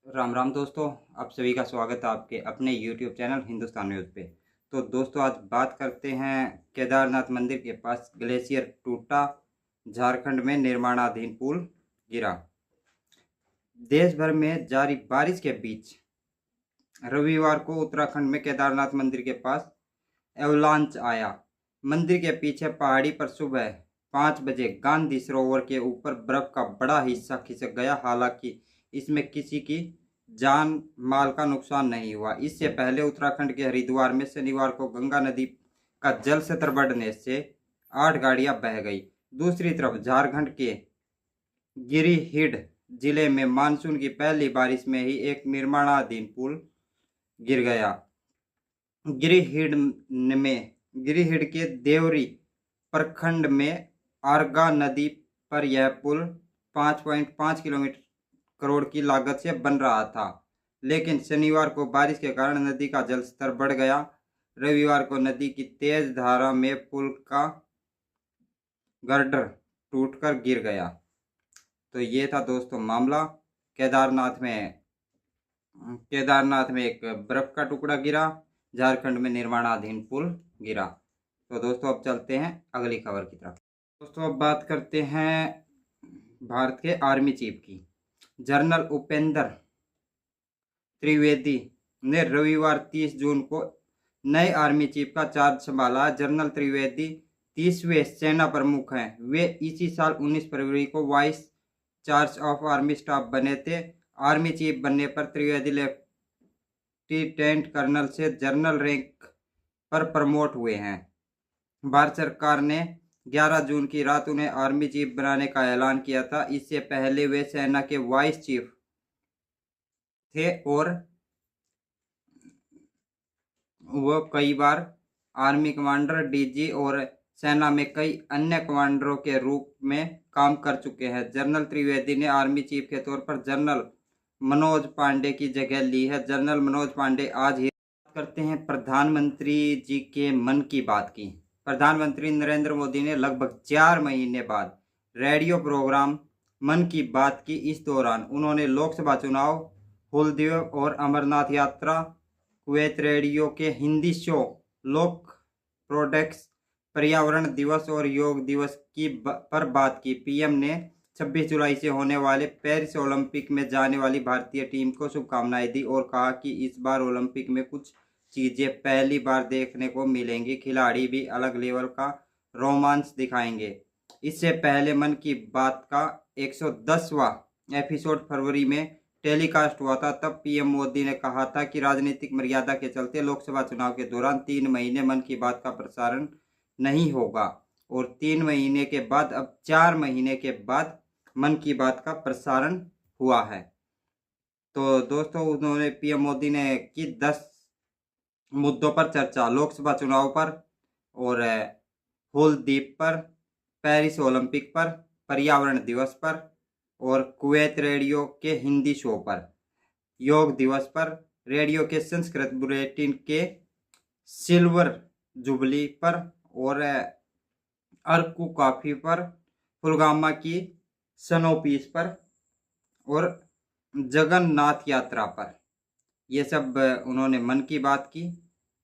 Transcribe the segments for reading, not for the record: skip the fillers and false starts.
राम राम दोस्तों। आप सभी का स्वागत है आपके अपने YouTube चैनल हिंदुस्तान न्यूज़ पे। तो दोस्तों आज बात करते हैं केदारनाथ मंदिर के पास ग्लेशियर टूटा, झारखंड में निर्माणाधीन पुल गिरा। देश भर में जारी बारिश के बीच रविवार को उत्तराखंड में केदारनाथ मंदिर के पास एवलांच आया। मंदिर के पीछे पहाड़ी पर सुबह 5 बजे गांधी सरोवर के ऊपर बर्फ का बड़ा हिस्सा खिसक गया। हालांकि इसमें किसी की जान माल का नुकसान नहीं हुआ। इससे पहले उत्तराखंड के हरिद्वार में शनिवार को गंगा नदी का जल स्तर बढ़ने से 8 गाड़ियां बह गई। दूसरी तरफ झारखंड के गिरिडीह जिले में मानसून की पहली बारिश में ही एक निर्माणाधीन पुल गिर गया। गिरिडीह गिरिडीह के देवरी प्रखंड में आरगा नदी पर यह पुल 5.5 किलोमीटर करोड़ की लागत से बन रहा था, लेकिन शनिवार को बारिश के कारण नदी का जल स्तर बढ़ गया। रविवार को नदी की तेज धारा में पुल का गर्डर टूटकर गिर गया। तो ये था दोस्तों मामला। केदारनाथ में एक बर्फ का टुकड़ा गिरा, झारखंड में निर्माणाधीन पुल गिरा। तो दोस्तों अब चलते हैं अगली खबर की तरफ। दोस्तों अब बात करते हैं भारत के आर्मी चीफ की। जनरल उपेंद्र त्रिवेदी ने रविवार 30 जून को नए आर्मी चीफ का चार्ज संभाला। जनरल त्रिवेदी 30वें सेना प्रमुख हैं। वे इसी साल 19 फरवरी को vice charge of army staff बने थे। आर्मी चीफ बनने पर त्रिवेदी लेफ्टिनेंट कर्नल से जनरल रैंक पर प्रमोट हुए हैं। भारत सरकार ने 11 जून की रात उन्हें आर्मी चीफ बनाने का ऐलान किया था। इससे पहले वे सेना के वाइस चीफ थे और वो कई बार आर्मी कमांडर, डीजी और सेना में कई अन्य कमांडरों के रूप में काम कर चुके हैं। जनरल त्रिवेदी ने आर्मी चीफ के तौर पर जनरल मनोज पांडे की जगह ली है। जनरल मनोज पांडे आज ही करते हैं प्रधानमंत्री जी के मन की बात की। प्रधानमंत्री नरेंद्र मोदी ने लगभग 4 महीने बाद रेडियो प्रोग्राम मन की बात की। इस दौरान उन्होंने लोकसभा चुनाव, हुलदेव और अमरनाथ यात्रा, कुवैत रेडियो के हिंदी शो लोक प्रोडक्ट्स, पर्यावरण दिवस और योग दिवस पर बात की। पीएम ने 26 जुलाई से होने वाले पेरिस ओलंपिक में जाने वाली भारतीय टीम को शुभकामनाएं दी और कहा कि इस बार ओलंपिक में कुछ चीजें पहली बार देखने को मिलेंगी। खिलाड़ी भी अलग लेवल का रोमांच दिखाएंगे। इससे पहले मन की बात का 110वां एपिसोड फरवरी में टेलीकास्ट हुआ था। तब पीएम मोदी ने कहा था कि राजनीतिक मर्यादा के चलते लोकसभा चुनाव के दौरान 3 महीने मन की बात का प्रसारण नहीं होगा और 3 महीने के बाद अब 4 महीने के बाद मन की बात का प्रसारण हुआ है। तो दोस्तों उन्होंने पीएम मोदी ने की 10 मुद्दों पर चर्चा, लोकसभा चुनाव पर और हुल द्वीप पर, पेरिस ओलंपिक पर, पर्यावरण दिवस पर और कुवैत रेडियो के हिंदी शो पर, योग दिवस पर, रेडियो के संस्कृत बुलेटिन के सिल्वर जुबली पर और अरकू कॉफी पर, पुलवामा की स्नोपीस पर और जगन्नाथ यात्रा पर। ये सब उन्होंने मन की बात की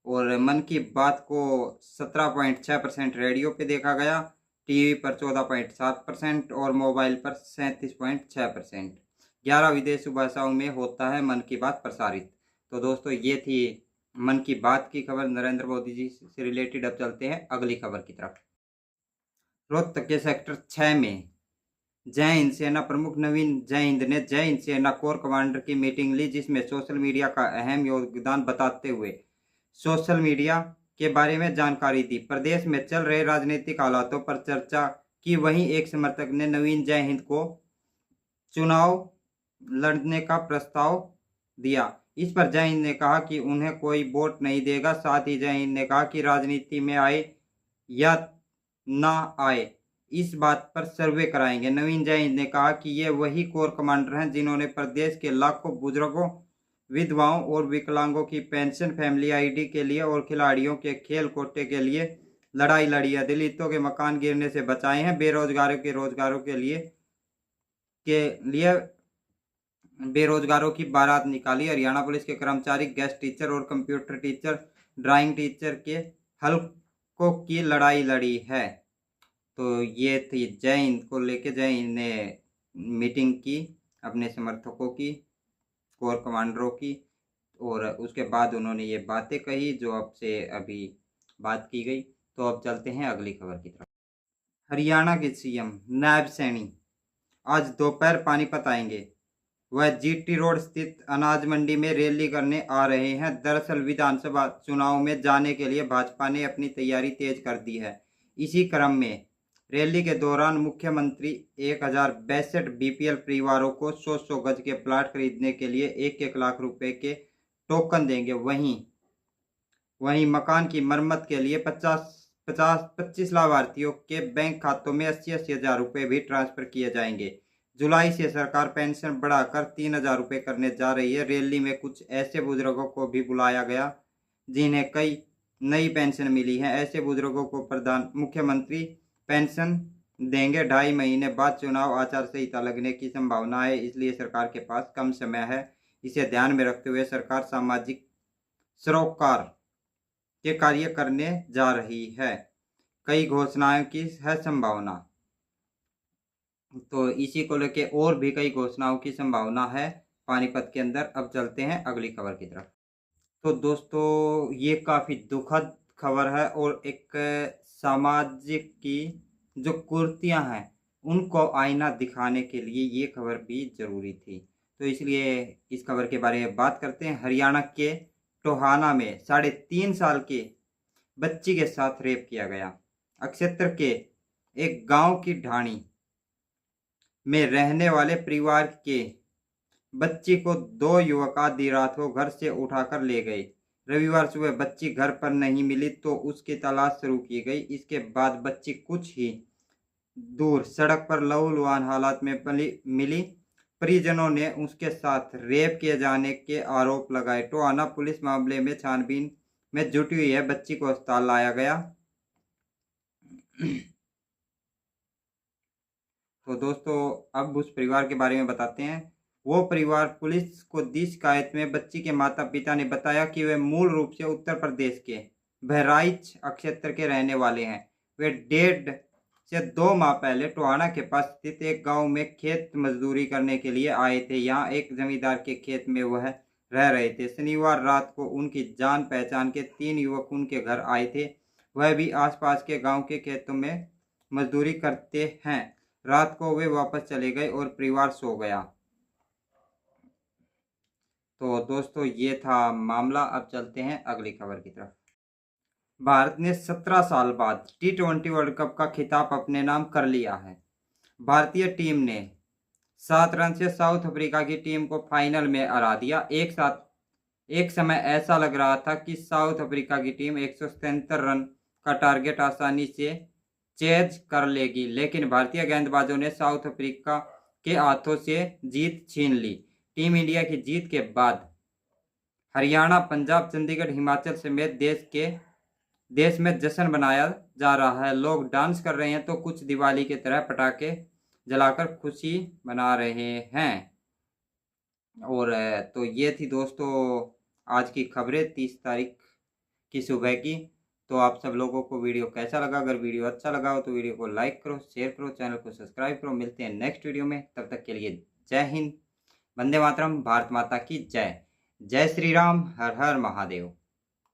और मन की बात को 17.6% रेडियो पे देखा गया, टीवी पर 14.7% और मोबाइल पर 37.6%। 11 विदेशी भाषाओं में होता है मन की बात प्रसारित। तो दोस्तों ये थी मन की बात की खबर नरेंद्र मोदी जी से रिलेटेड। अब चलते हैं अगली खबर की तरफ। रोहतक के सेक्टर 6 में जय हिंद सेना प्रमुख नवीन जयहिंद ने जय हिंद सेना कोर कमांडर की मीटिंग ली, जिसमें सोशल मीडिया का अहम योगदान बताते हुए सोशल मीडिया के बारे में जानकारी दी। प्रदेश में चल रहे राजनीतिक हालातों पर चर्चा की। वहीं एक समर्थक ने नवीन जयहिंद को चुनाव लड़ने का प्रस्ताव दिया। इस पर जयहिंद ने कहा कि उन्हें कोई वोट नहीं देगा। साथ ही जयहिंद ने कहा कि राजनीति में आए या ना आए इस बात पर सर्वे कराएंगे। नवीन जयहिंद ने कहा कि ये वही कोर कमांडर हैं जिन्होंने प्रदेश के लाखों बुजुर्गों, विधवाओं और विकलांगों की पेंशन, फैमिली आईडी के लिए और खिलाड़ियों के खेल कोटे के लिए लड़ाई लड़ी है। दलितों के मकान गिरने से बचाए हैं। बेरोजगारों के रोजगारों के लिए बेरोजगारों की बारात निकाली। हरियाणा पुलिस के कर्मचारी, गेस्ट टीचर और कंप्यूटर टीचर, ड्राइंग टीचर के हलकों की लड़ाई लड़ी है। तो ये थी जय हिंद को लेके, जय हिंद ने मीटिंग की अपने समर्थकों की, कोर कमांडरों की, और उसके बाद उन्होंने ये बातें कही जो आपसे अभी बात की गई। तो अब चलते हैं अगली खबर की तरफ। हरियाणा के सीएम नायब सैनी आज दोपहर पानीपत आएंगे। वह जीटी रोड स्थित अनाज मंडी में रैली करने आ रहे हैं। दरअसल विधानसभा चुनाव में जाने के लिए भाजपा ने अपनी तैयारी तेज कर दी है। इसी क्रम में रैली के दौरान मुख्यमंत्री 1062 बीपीएल परिवारों को 100 गज के प्लाट खरीदने के लिए 1-1 लाख रुपए के टोकन देंगे। वहीं मकान की मरम्मत के लिए 25 लाभार्थियों के बैंक खातों में 80-80 हज़ार रुपये भी ट्रांसफर किए जाएंगे। जुलाई से सरकार पेंशन बढ़ाकर 3,000 रुपये करने जा रही है। रैली में कुछ ऐसे बुजुर्गों को भी बुलाया गया जिन्हें कई नई पेंशन मिली है। ऐसे बुजुर्गों को मुख्यमंत्री पेंशन देंगे। 2.5 महीने बाद चुनाव आचार संहिता लगने की संभावना है, इसलिए सरकार के पास कम समय है। इसे ध्यान में रखते हुए सरकार सामाजिक सरोकार के कार्य करने जा रही है। कई घोषणाओं की है संभावना। तो इसी को लेके और भी कई घोषणाओं की संभावना है पानीपत के अंदर। अब चलते हैं अगली खबर की तरफ। तो दोस्तों ये काफ़ी दुखद खबर है और एक सामाजिक की जो कुरीतियां हैं उनको आईना दिखाने के लिए ये खबर भी ज़रूरी थी। तो इसलिए इस खबर के बारे में बात करते हैं। हरियाणा के टोहाना में 3.5 साल के बच्ची के साथ रेप किया गया। अक्षेत्र के एक गांव की ढाणी में रहने वाले परिवार के बच्ची को 2 युवक आधी रात को घर से उठाकर ले गए। रविवार सुबह बच्ची घर पर नहीं मिली तो उसकी तलाश शुरू की गई। इसके बाद बच्ची कुछ ही दूर सड़क पर लहूलुहान हालात में मिली। परिजनों ने उसके साथ रेप किए जाने के आरोप लगाए। टोहाना पुलिस मामले में छानबीन में जुटी हुई है। बच्ची को अस्पताल लाया गया। तो दोस्तों अब उस परिवार के बारे में बताते हैं। वो परिवार पुलिस को दी शिकायत में बच्ची के माता पिता ने बताया कि वे मूल रूप से उत्तर प्रदेश के बहराइच क्षेत्र के रहने वाले हैं। वे 1.5 से 2 माह पहले टोहाना के पास स्थित एक गांव में खेत मजदूरी करने के लिए आए थे। यहाँ एक जमींदार के खेत में वह रह रहे थे। शनिवार रात को उनकी जान पहचान के 3 युवक उनके घर आए थे। वह भी आसपास के गांव के खेतों में मजदूरी करते हैं। रात को वे वापस चले गए और परिवार सो गया। तो दोस्तों ये था मामला। अब चलते हैं अगली खबर की तरफ। भारत ने 17 साल बाद T20 वर्ल्ड कप का खिताब अपने नाम कर लिया है। भारतीय टीम ने 7 रन से साउथ अफ्रीका की टीम को फाइनल में हरा दिया। एक समय ऐसा लग रहा था कि साउथ अफ्रीका की टीम 177 रन का टारगेट आसानी से चेज कर लेगी, लेकिन भारतीय गेंदबाजों ने साउथ अफ्रीका के हाथों से जीत छीन ली। टीम इंडिया की जीत के बाद हरियाणा, पंजाब, चंडीगढ़, हिमाचल समेत देश में जश्न मनाया जा रहा है। लोग डांस कर रहे हैं तो कुछ दिवाली की तरह पटाखे जलाकर खुशी मना रहे हैं। और तो ये थी दोस्तों आज की खबरें 30 तारीख की सुबह की। तो आप सब लोगों को वीडियो कैसा लगा? अगर वीडियो अच्छा लगा हो तो वीडियो को लाइक करो, शेयर करो, चैनल को सब्सक्राइब करो। मिलते हैं नेक्स्ट वीडियो में। तब तक के लिए जय हिंद, वंदे मातरम, भारत माता की जय। जय श्री राम, हर हर महादेव।